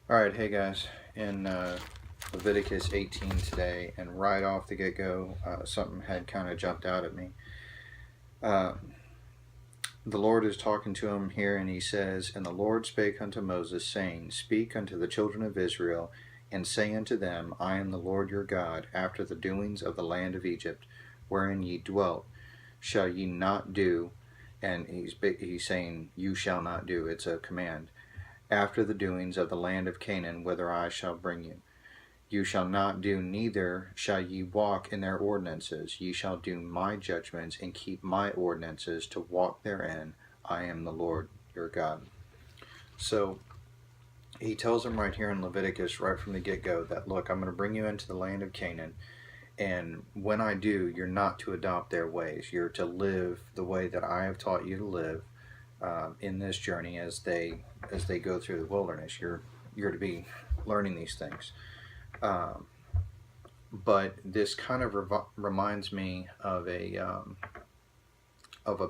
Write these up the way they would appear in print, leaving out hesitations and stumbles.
Alright, hey guys, in Leviticus 18 today, and right off the get-go, something had kind of jumped out at me. Uh, the Lord is talking to him here, and he says, "And the Lord spake unto Moses, saying, Speak unto the children of Israel, and say unto them, I am the Lord your God, after the doings of the land of Egypt, wherein ye dwelt, shall ye not do," and he's saying, "You shall not do," it's a command, "after the doings of the land of Canaan, whither I shall bring you. You shall not do, neither shall ye walk in their ordinances. Ye shall do my judgments and keep my ordinances to walk therein. I am the Lord your God." So he tells them right here in Leviticus, right from the get-go, that look, I'm going to bring you into the land of Canaan, and when I do, you're not to adopt their ways. You're to live the way that I have taught you to live in this journey as they go through the wilderness. You're to be learning these things. But this kind of reminds me of a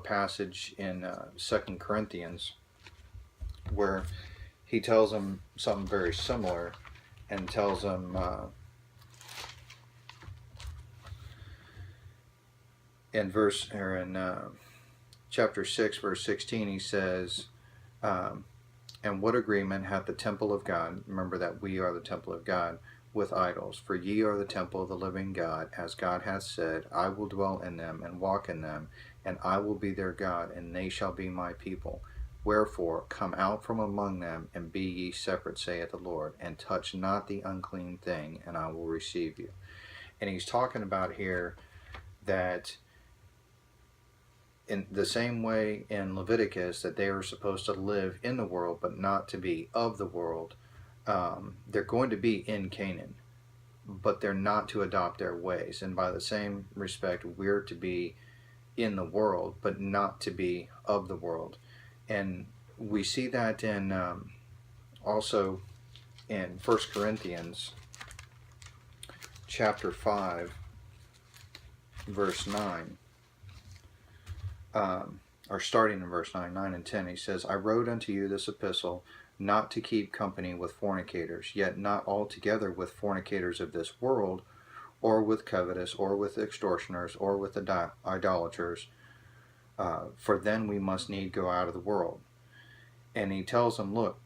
passage in 2 Corinthians where he tells them something very similar, and tells them in chapter 6 verse 16, he says, "And what agreement hath the temple of God," remember that we are the temple of God, "with idols? For ye are the temple of the living God, as God hath said, I will dwell in them and walk in them, and I will be their God, and they shall be my people. Wherefore come out from among them, and be ye separate, saith the Lord, and touch not the unclean thing, and I will receive you." And he's talking about here that in the same way in Leviticus that they are supposed to live in the world but not to be of the world, they're going to be in Canaan, but they're not to adopt their ways. And by the same respect, we're to be in the world but not to be of the world. And we see that in also in 1 Corinthians chapter 5 verse 9. Or starting in verse 9 and 10, he says, "I wrote unto you this epistle, not to keep company with fornicators, yet not altogether with fornicators of this world, or with covetous, or with extortioners, or with idolaters, for then we must need go out of the world." And he tells them, look,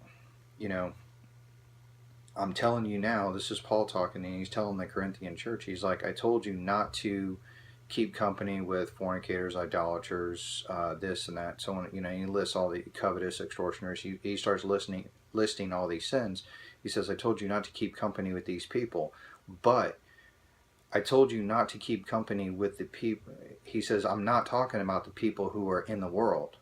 I'm telling you now, this is Paul talking, and he's telling the Corinthian church, he's like, I told you not to keep company with fornicators, idolaters, this and that, so on. He lists all the covetous, extortioners. He starts listing all these sins. He says, I told you not to keep company with these people, but I told you not to keep company with the people. He says, I'm not talking about the people who are in the world.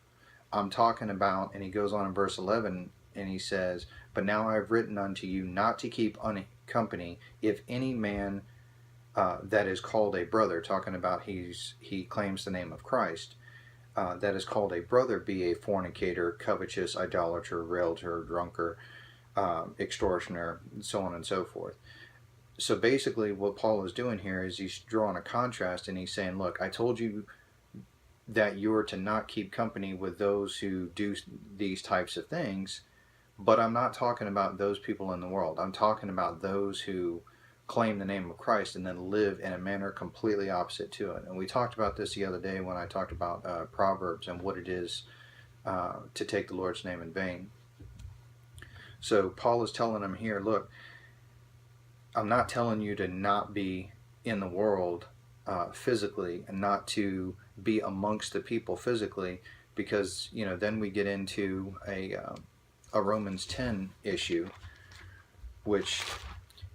I'm talking about, and he goes on in verse 11, and he says, "But now I have written unto you not to keep company, if any man that is called a brother," talking about he claims the name of Christ, "that is called a brother, be a fornicator, covetous, idolater, railer, drunkard, extortioner," and so on and so forth. So basically what Paul is doing here is he's drawing a contrast, and he's saying, look, I told you that you're to not keep company with those who do these types of things, but I'm not talking about those people in the world. I'm talking about those who claim the name of Christ and then live in a manner completely opposite to it. And we talked about this the other day when I talked about Proverbs and what it is to take the Lord's name in vain. So Paul is telling them here, look, I'm not telling you to not be in the world physically, and not to be amongst the people physically, because then we get into a Romans 10 issue, which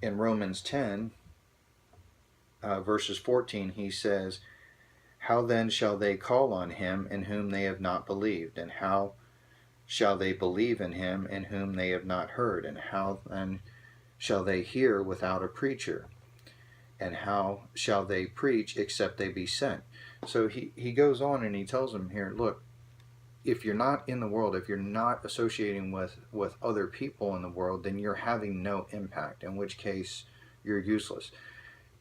in Romans 10 verses 14, he says, "How then shall they call on him in whom they have not believed? And how shall they believe in him in whom they have not heard? And how then shall they hear without a preacher? And how shall they preach except they be sent?" So he goes on and he tells them here, look, if you're not in the world, if you're not associating with other people in the world, then you're having no impact, in which case you're useless.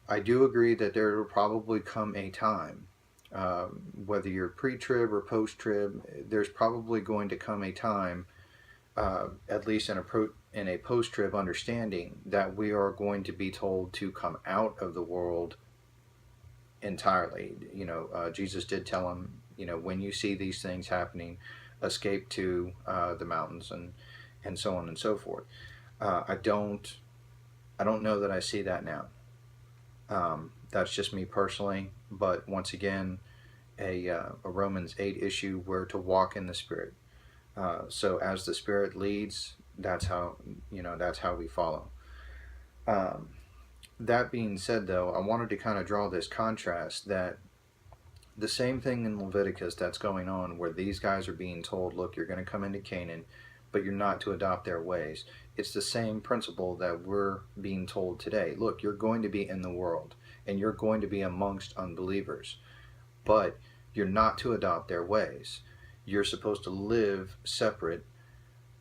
I do agree that there will probably come a time, whether you're pre-trib or post-trib, there's probably going to come a time at least in a post-trib understanding, that we are going to be told to come out of the world entirely. Jesus did tell him, when you see these things happening, escape to the mountains, and so on and so forth. I don't know that I see that now. That's just me personally, but once again, a Romans 8 issue, we're to walk in the Spirit. So as the Spirit leads, that's how we follow. That being said, though, I wanted to kind of draw this contrast that the same thing in Leviticus that's going on, where these guys are being told, look, you're going to come into Canaan, but you're not to adopt their ways. It's the same principle that we're being told today. Look, you're going to be in the world, and you're going to be amongst unbelievers, but you're not to adopt their ways. You're supposed to live separate,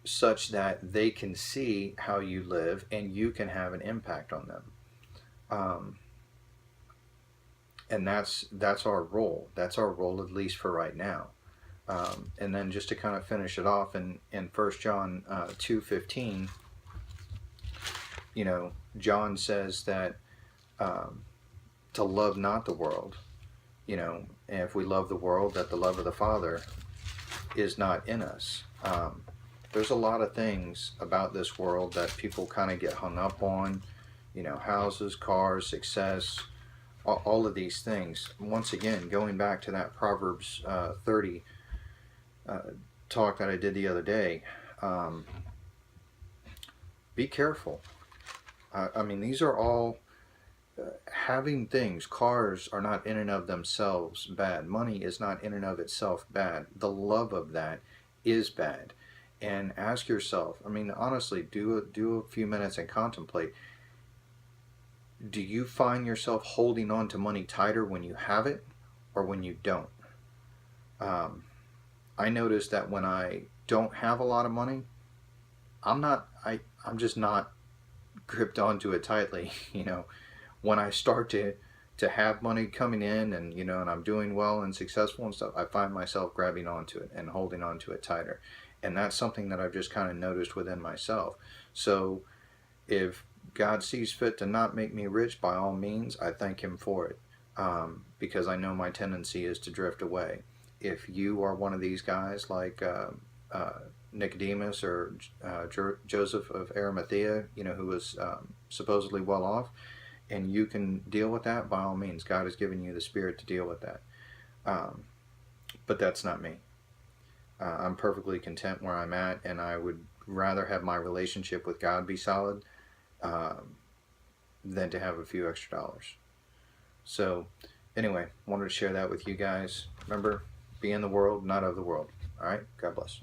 such that they can see how you live and you can have an impact on them. And that's our role. That's our role, at least for right now. And then just to kind of finish it off in 1 John 2:15, John says that to love not the world, and if we love the world, that the love of the Father is not in us. There's a lot of things about this world that people kind of get hung up on, houses, cars, success, all of these things. Once again, going back to that Proverbs 30 talk that I did the other day, be careful. These are all having things. Cars are not in and of themselves bad. Money is not in and of itself bad. The love of that is bad. And ask yourself, honestly, do a few minutes and contemplate. Do you find yourself holding on to money tighter when you have it or when you don't? I notice that when I don't have a lot of money, I'm just not gripped onto it tightly. When I start to have money coming in, and and I'm doing well and successful and stuff, I find myself grabbing onto it and holding onto it tighter. And that's something that I've just kind of noticed within myself. So if God sees fit to not make me rich, by all means, I thank Him for it, because I know my tendency is to drift away. If you are one of these guys like Nicodemus or Joseph of Arimathea, who was supposedly well off, and you can deal with that, by all means, God has given you the Spirit to deal with that. But that's not me. I'm perfectly content where I'm at, and I would rather have my relationship with God be solid than to have a few extra dollars. So anyway, wanted to share that with you guys. Remember, be in the world, not of the world. All right? God bless.